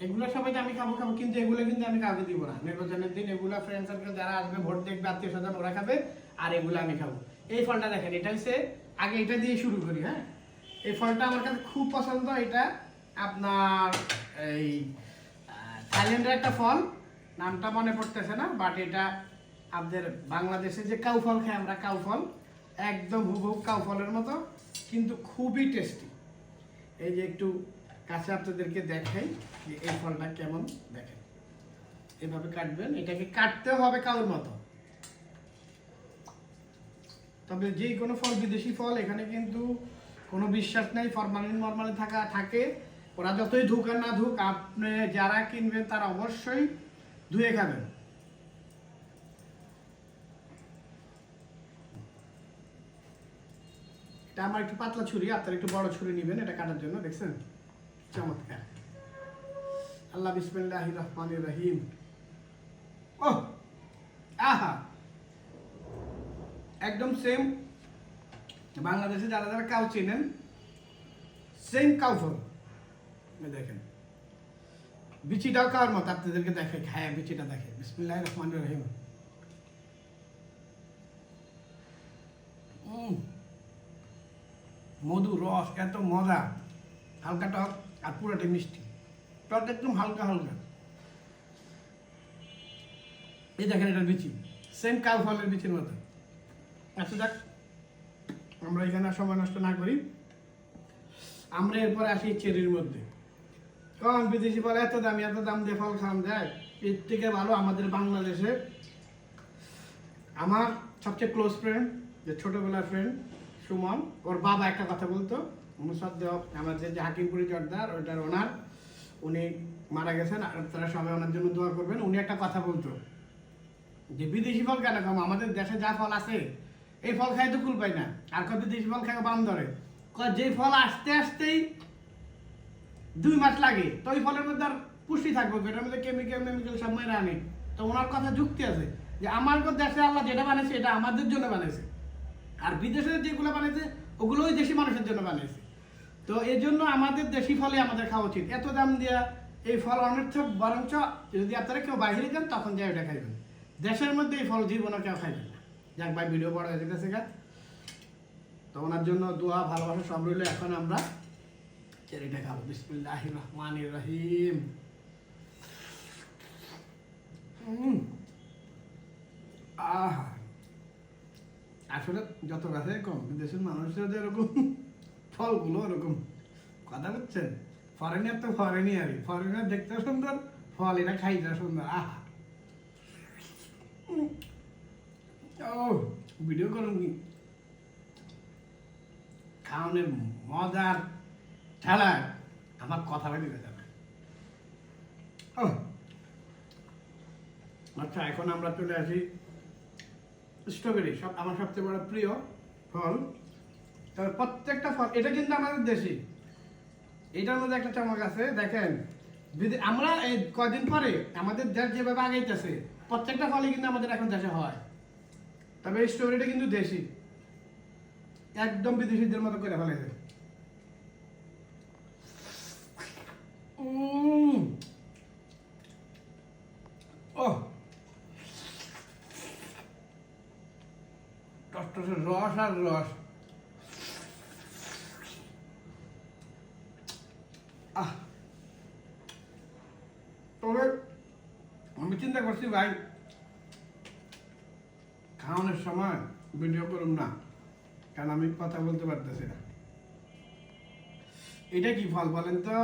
এগুলো সবাই আমি খাবো খাবো, কিন্তু এগুলো কিন্তু আমি কাউকে দিব না। নির্বাচনের দিন এগুলো ফ্রেন্ড সার্কেল যারা আসবে, ভোট দেখবে, আত্মীয় স্বজন, ওরা খাবে, আর এগুলো আমি খাবো। এই ফলটা দেখেন, এটা হচ্ছে, আগে এটা দিয়ে শুরু করি। হ্যাঁ, এই ফলটা আমার কাছে খুব পছন্দ। এটা আপনার এই থাইল্যান্ডের একটা ফল, নামটা মনে পড়তেছে না, বাট এটা আমাদের বাংলাদেশে যে কাউ ফল খাই আমরা, কাউ ফল, একদম হুবহু কাউ ফলের মতো, কিন্তু খুবই টেস্টি। এই যে একটু কাছে আপনাদেরকে দেখাই যে এই ফলটা কেমন। দেখেন, এভাবে কাটবেন, এটাকে কাটতেও হবে কাউর মতো। তবে যে কোনো ফল, বিদেশি ফল, এখানে কিন্তু কোনো বিশ্বাস নেই, ফরমালিন মরমালিন থাকে। ওরা যতই ধুক আর না ধুক, আপনি যারা কিনবেন তারা অবশ্যই ধুয়ে খাবেন। এটা আমার একটু পাতলা ছুরি, আপনার একটু বড় ছুরি নেবেন এটা কাটার জন্য। দেখছেন, চমৎকার। আল্লাহ, বিসমিল্লাহির রহমানির রহিম। ও আহা, একদম সেম বাংলাদেশে যারা যারা কাউ চেনেন, সেম কাউ ফল। দেখেন, বিচিটাও কার মতো, আপনাদেরকে দেখে খায়, বিচিটা দেখে। বিসমিল্লাহির রহমানির রহিম। মধু রস, এত মজা, হালকা টক আর পুরোটাই মিষ্টি। টক একদম হালকা হালকা। এই দেখেন, এটার বিচি সেম কাউ ফলের বিচির মতো। আচ্ছা যাক, আমরা এখানে সময় নষ্ট না করি, আমরা এরপরে আসি চেরির মধ্যে। কারণ বিদেশি ফল এত দাম দিয়ে ফল খাওয়া যায়, এর থেকে ভালো আমাদের বাংলাদেশে আমার সবচেয়ে ক্লোজ ফ্রেন্ড, যে ছোটবেলার ফ্রেন্ড সুমন, ওর বাবা একটা কথা বলতো, আমাদের যে হাকিমপুরি জর্দার ওইটার ওনার, উনি মারা গেছেন, আর তারা সবাই ওনার জন্য দোয়া করবেন। উনি একটা কথা বলতো যে বিদেশি ফল কেন খাবো, আমাদের দেশে যা ফল আছে এই ফল খাই তো কুল পাই না, আর কত বিদেশি ফল খাই বাম ধরে। যে ফল আসতে আসতেই 2 মাস লাগে, তো ওই ফলের মধ্যে আর পুষ্টি থাকবে, এটার মধ্যে কেমিক্যাল সব মেরে আনে। তো ওনার কথা যুক্তি আছে যে আমার দেশে আল্লাহ যেটা বানাইছে এটা আমাদের জন্য বানাইছে, আর বিদেশে যেগুলো বানাইছে ওগুলো ওই দেশি মানুষের জন্য বানাইছে। তো এই জন্য আমাদের দেশি ফলই আমাদের খাওয়া উচিত। এত দাম দিয়া এই ফল অনর্থক, বরঞ্চ যদি আপনারা কেউ বাইরে যান তখন যাই ওটা খাইবেন। দেশের মধ্যে এই ফল জীবনে কেউ খাইবেন না। যাক ভাই, ভিডিও বড় হয়ে যেতেছে গা, তো ওনার জন্য দোয়া ভালোবাসা সব রইল। এখন আমরা চেরিটা খাবো। বিসমিল্লাহির রহমানির রহিম। আহা, আসলে যত কাছে কম, দেশের মানুষরা যেরকম ফলগুলো ওরকম, কথা বুঝছেন? ফরেনার তো ফরেনিয়ারই, ফরেনার দেখতে সুন্দর, ফল এরা খাইতে সুন্দর। আহা, ও ভিডিও করুন কি খাওয়ানোর মজার ঠেলায় আমার কথা বেরিয়ে যাবে। ও আচ্ছা, এখন আমরা চলে আসি স্ট্রবেরি, আমার সবচেয়ে বড় প্রিয় ফল। তবে প্রত্যেকটা ফল, এটা কিন্তু আমাদের দেশি। এটার মধ্যে একটা চমক আছে, দেখেন, আমরা এই কয়দিন পরে আমাদের দেশ যেভাবে আগাইতেছে, প্রত্যেকটা ফলই কিন্তু আমাদের এখন দেশে হয়। তবে এই স্ট্রবেরিটা কিন্তু দেশি, একদম বিদেশিদের মতো করে ফেলেছে। ও টসটসে রস আর রস। তবে আমি চিন্তা করছি ভাই, খাওয়ানোর সময় ভিডিও করুন না, কারণ আমি কথা বলতে পারতেছি না। এটা কি ফল বলেন তো?